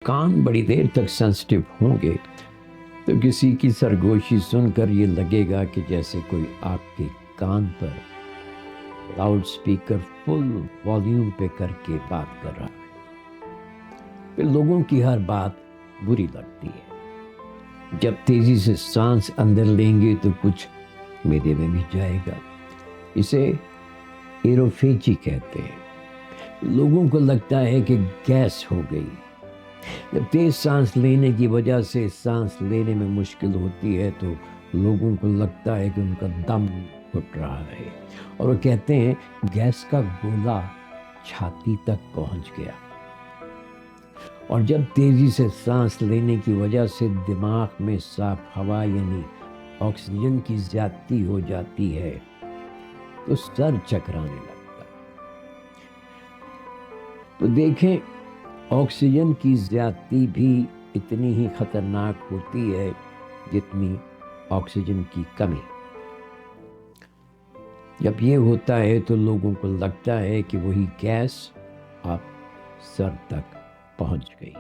کان بڑی دیر تک سینسٹیو ہوں گے تو کسی کی سرگوشی سن کر یہ لگے گا کہ جیسے کوئی آپ کے کان پر لاؤڈ سپیکر فل والیوم پہ کر کے بات کر رہا ہے۔ پھر لوگوں کی ہر بات بری لگتی ہے۔ جب تیزی سے سانس اندر لیں گے تو کچھ معدے میں بھی جائے گا۔ اسے ایروفیجی کہتے ہیں۔ لوگوں کو لگتا ہے کہ گیس ہو گئی۔ جب تیز سانس لینے کی وجہ سے سانس لینے میں مشکل ہوتی ہے تو لوگوں کو لگتا ہے کہ ان کا دم گھٹ رہا ہے، اور وہ کہتے ہیں گیس کا گولا چھاتی تک پہنچ گیا۔ اور جب تیزی سے سانس لینے کی وجہ سے دماغ میں صاف ہوا یعنی آکسیجن کی زیادتی ہو جاتی ہے تو سر چکرانے لگتا ہے۔ تو دیکھیں، آکسیجن کی زیادتی بھی اتنی ہی خطرناک ہوتی ہے جتنی آکسیجن کی کمی۔ جب یہ ہوتا ہے تو لوگوں کو لگتا ہے کہ وہی گیس آپ سر تک پہنچ گئی۔